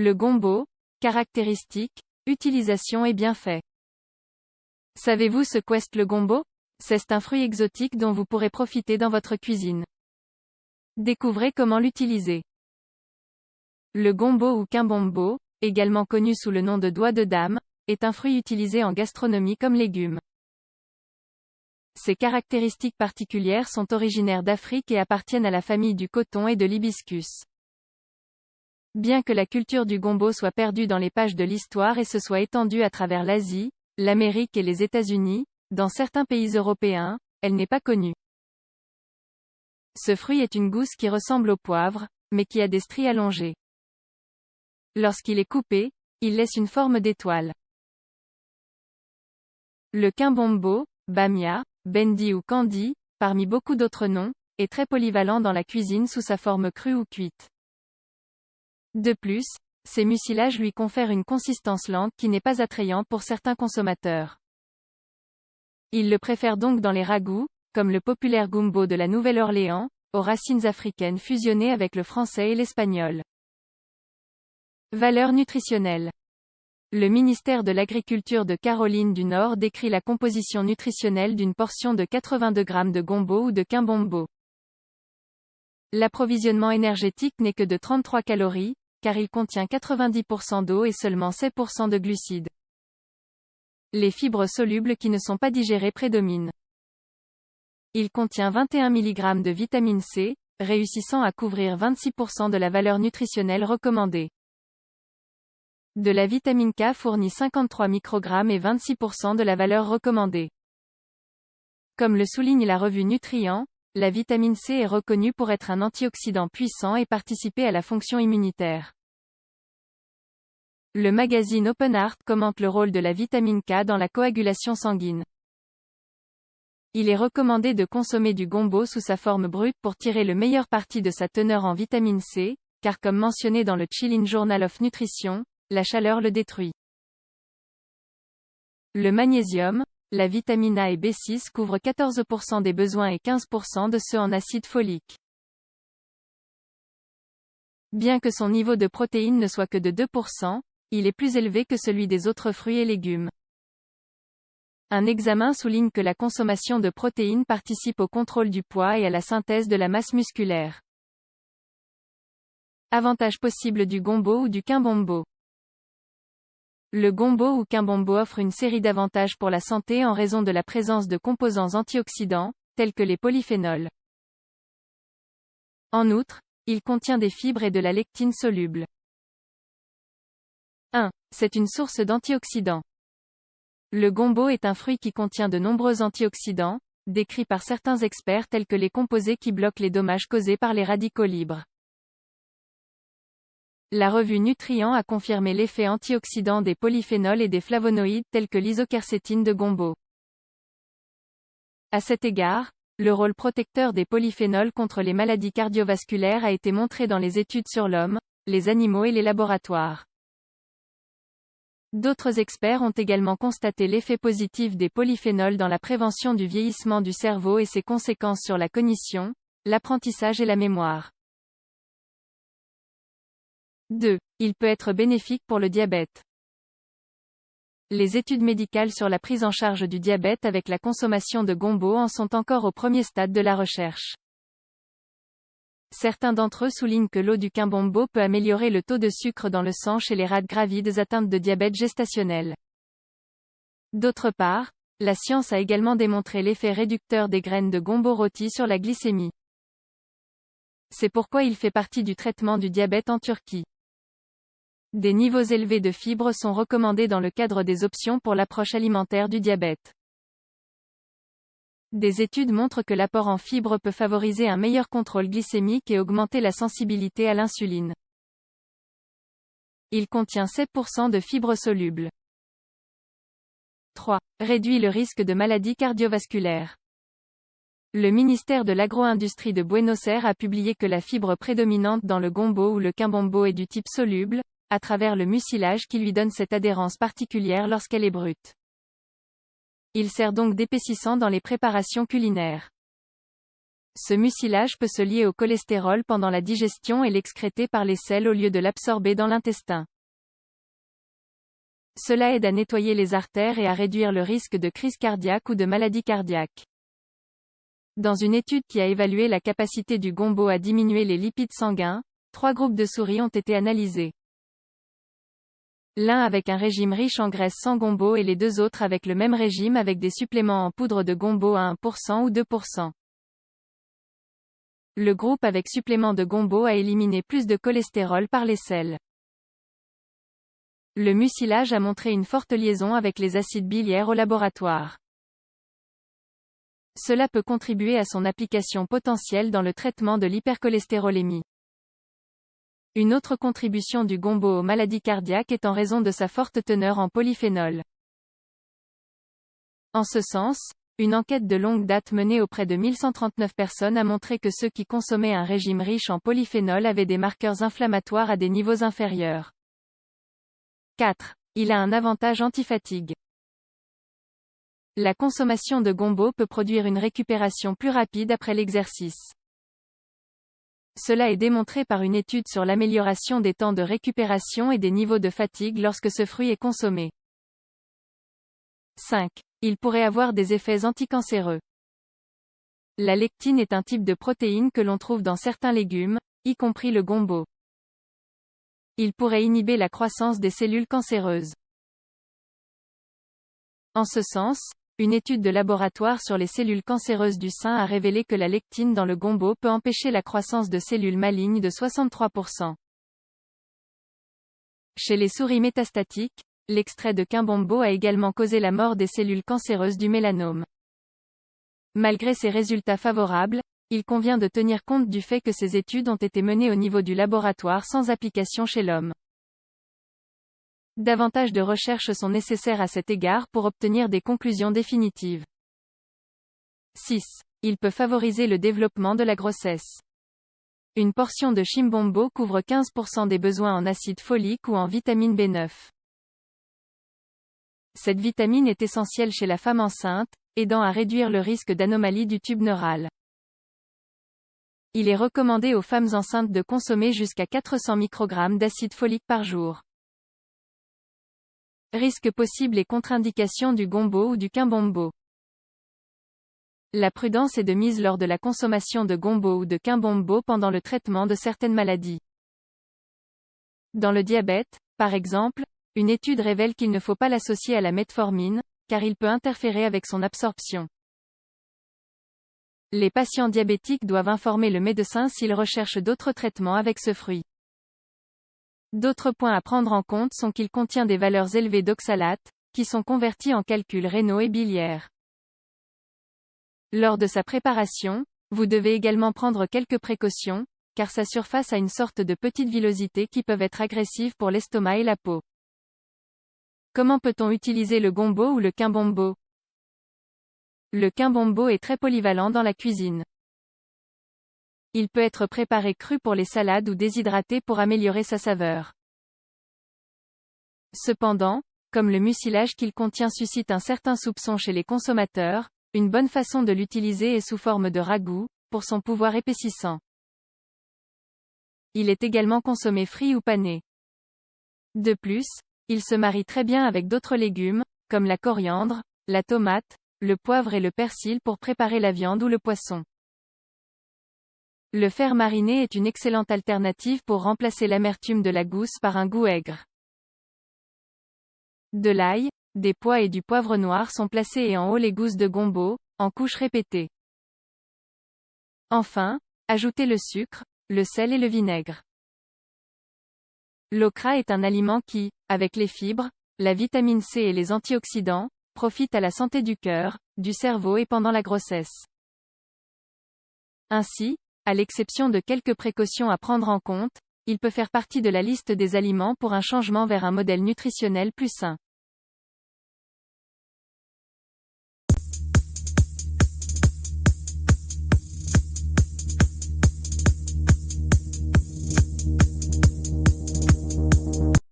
Le gombo, caractéristiques, utilisation et bienfaits. Savez-vous ce qu'est le gombo? C'est un fruit exotique dont vous pourrez profiter dans votre cuisine. Découvrez comment l'utiliser. Le gombo ou quimbombo, également connu sous le nom de doigt de dame, est un fruit utilisé en gastronomie comme légume. Ses caractéristiques particulières sont originaires d'Afrique et appartiennent à la famille du coton et de l'hibiscus. Bien que la culture du gombo soit perdue dans les pages de l'histoire et se soit étendue à travers l'Asie, l'Amérique et les États-Unis, dans certains pays européens, elle n'est pas connue. Ce fruit est une gousse qui ressemble au poivre, mais qui a des stries allongées. Lorsqu'il est coupé, il laisse une forme d'étoile. Le quimbombo, bamia, bendi ou kandi, parmi beaucoup d'autres noms, est très polyvalent dans la cuisine sous sa forme crue ou cuite. De plus, ses mucilages lui confèrent une consistance lente qui n'est pas attrayante pour certains consommateurs. Ils le préfèrent donc dans les ragoûts, comme le populaire gumbo de la Nouvelle-Orléans, aux racines africaines fusionnées avec le français et l'espagnol. Valeurs nutritionnelles. Le ministère de l'Agriculture de Caroline du Nord décrit la composition nutritionnelle d'une portion de 82 g de gombo ou de quimbombo. L'approvisionnement énergétique n'est que de 33 calories, car il contient 90% d'eau et seulement 7% de glucides. Les fibres solubles qui ne sont pas digérées prédominent. Il contient 21 mg de vitamine C, réussissant à couvrir 26% de la valeur nutritionnelle recommandée. De la vitamine K fournit 53 microgrammes et 26% de la valeur recommandée. Comme le souligne la revue Nutrient, la vitamine C est reconnue pour être un antioxydant puissant et participer à la fonction immunitaire. Le magazine Open Heart commente le rôle de la vitamine K dans la coagulation sanguine. Il est recommandé de consommer du gombo sous sa forme brute pour tirer le meilleur parti de sa teneur en vitamine C, car comme mentionné dans le Chilin Journal of Nutrition, la chaleur le détruit. Le magnésium, la vitamine A et B6 couvrent 14% des besoins et 15% de ceux en acide folique. Bien que son niveau de protéines ne soit que de 2%, il est plus élevé que celui des autres fruits et légumes. Un examen souligne que la consommation de protéines participe au contrôle du poids et à la synthèse de la masse musculaire. Avantages possibles du gombo ou du quimbombo. Le gombo ou quimbombo offre une série d'avantages pour la santé en raison de la présence de composants antioxydants, tels que les polyphénols. En outre, il contient des fibres et de la lectine soluble. 1. C'est une source d'antioxydants. Le gombo est un fruit qui contient de nombreux antioxydants, décrits par certains experts tels que les composés qui bloquent les dommages causés par les radicaux libres. La revue Nutrient a confirmé l'effet antioxydant des polyphénols et des flavonoïdes tels que l'isoquercétine de gombo. À cet égard, le rôle protecteur des polyphénols contre les maladies cardiovasculaires a été montré dans les études sur l'homme, les animaux et les laboratoires. D'autres experts ont également constaté l'effet positif des polyphénols dans la prévention du vieillissement du cerveau et ses conséquences sur la cognition, l'apprentissage et la mémoire. 2. Il peut être bénéfique pour le diabète. Les études médicales sur la prise en charge du diabète avec la consommation de gombo en sont encore au premier stade de la recherche. Certains d'entre eux soulignent que l'eau du quimbombo peut améliorer le taux de sucre dans le sang chez les rades gravides atteintes de diabète gestationnel. D'autre part, la science a également démontré l'effet réducteur des graines de gombo rôti sur la glycémie. C'est pourquoi il fait partie du traitement du diabète en Turquie. Des niveaux élevés de fibres sont recommandés dans le cadre des options pour l'approche alimentaire du diabète. Des études montrent que l'apport en fibres peut favoriser un meilleur contrôle glycémique et augmenter la sensibilité à l'insuline. Il contient 7% de fibres solubles. 3. Réduit le risque de maladies cardiovasculaires. Le ministère de l'Agro-Industrie de Buenos Aires a publié que la fibre prédominante dans le gombo ou le quimbombo est du type soluble, à travers le mucilage qui lui donne cette adhérence particulière lorsqu'elle est brute. Il sert donc d'épaississant dans les préparations culinaires. Ce mucilage peut se lier au cholestérol pendant la digestion et l'excréter par les selles au lieu de l'absorber dans l'intestin. Cela aide à nettoyer les artères et à réduire le risque de crise cardiaque ou de maladie cardiaque. Dans une étude qui a évalué la capacité du gombo à diminuer les lipides sanguins, 3 groupes de souris ont été analysés. L'un avec un régime riche en graisse sans gombo et les 2 autres avec le même régime avec des suppléments en poudre de gombo à 1% ou 2%. Le groupe avec supplément de gombo a éliminé plus de cholestérol par les selles. Le mucilage a montré une forte liaison avec les acides biliaires au laboratoire. Cela peut contribuer à son application potentielle dans le traitement de l'hypercholestérolémie. Une autre contribution du gombo aux maladies cardiaques est en raison de sa forte teneur en polyphénol. En ce sens, une enquête de longue date menée auprès de 1139 personnes a montré que ceux qui consommaient un régime riche en polyphénol avaient des marqueurs inflammatoires à des niveaux inférieurs. 4. Il a un avantage antifatigue. La consommation de gombo peut produire une récupération plus rapide après l'exercice. Cela est démontré par une étude sur l'amélioration des temps de récupération et des niveaux de fatigue lorsque ce fruit est consommé. 5. Il pourrait avoir des effets anticancéreux. La lectine est un type de protéine que l'on trouve dans certains légumes, y compris le gombo. Il pourrait inhiber la croissance des cellules cancéreuses. En ce sens, une étude de laboratoire sur les cellules cancéreuses du sein a révélé que la lectine dans le gombo peut empêcher la croissance de cellules malignes de 63%. Chez les souris métastatiques, l'extrait de quimbombo a également causé la mort des cellules cancéreuses du mélanome. Malgré ces résultats favorables, il convient de tenir compte du fait que ces études ont été menées au niveau du laboratoire sans application chez l'homme. Davantage de recherches sont nécessaires à cet égard pour obtenir des conclusions définitives. 6. Il peut favoriser le développement de la grossesse. Une portion de chimbombo couvre 15% des besoins en acide folique ou en vitamine B9. Cette vitamine est essentielle chez la femme enceinte, aidant à réduire le risque d'anomalie du tube neural. Il est recommandé aux femmes enceintes de consommer jusqu'à 400 microgrammes d'acide folique par jour. Risques possibles et contre-indications du gombo ou du quimbombo. La prudence est de mise lors de la consommation de gombo ou de quimbombo pendant le traitement de certaines maladies. Dans le diabète, par exemple, une étude révèle qu'il ne faut pas l'associer à la metformine, car il peut interférer avec son absorption. Les patients diabétiques doivent informer le médecin s'ils recherchent d'autres traitements avec ce fruit. D'autres points à prendre en compte sont qu'il contient des valeurs élevées d'oxalates, qui sont convertis en calculs rénaux et biliaires. Lors de sa préparation, vous devez également prendre quelques précautions, car sa surface a une sorte de petites villosités qui peuvent être agressives pour l'estomac et la peau. Comment peut-on utiliser le gombo ou le quimbombo? Le quimbombo est très polyvalent dans la cuisine. Il peut être préparé cru pour les salades ou déshydraté pour améliorer sa saveur. Cependant, comme le mucilage qu'il contient suscite un certain soupçon chez les consommateurs, une bonne façon de l'utiliser est sous forme de ragoût, pour son pouvoir épaississant. Il est également consommé frit ou pané. De plus, il se marie très bien avec d'autres légumes, comme la coriandre, la tomate, le poivre et le persil pour préparer la viande ou le poisson. Le faire mariner est une excellente alternative pour remplacer l'amertume de la gousse par un goût aigre. De l'ail, des pois et du poivre noir sont placés et en haut les gousses de gombo, en couches répétées. Enfin, ajoutez le sucre, le sel et le vinaigre. L'okra est un aliment qui, avec les fibres, la vitamine C et les antioxydants, profite à la santé du cœur, du cerveau et pendant la grossesse. Ainsi, à l'exception de quelques précautions à prendre en compte, il peut faire partie de la liste des aliments pour un changement vers un modèle nutritionnel plus sain.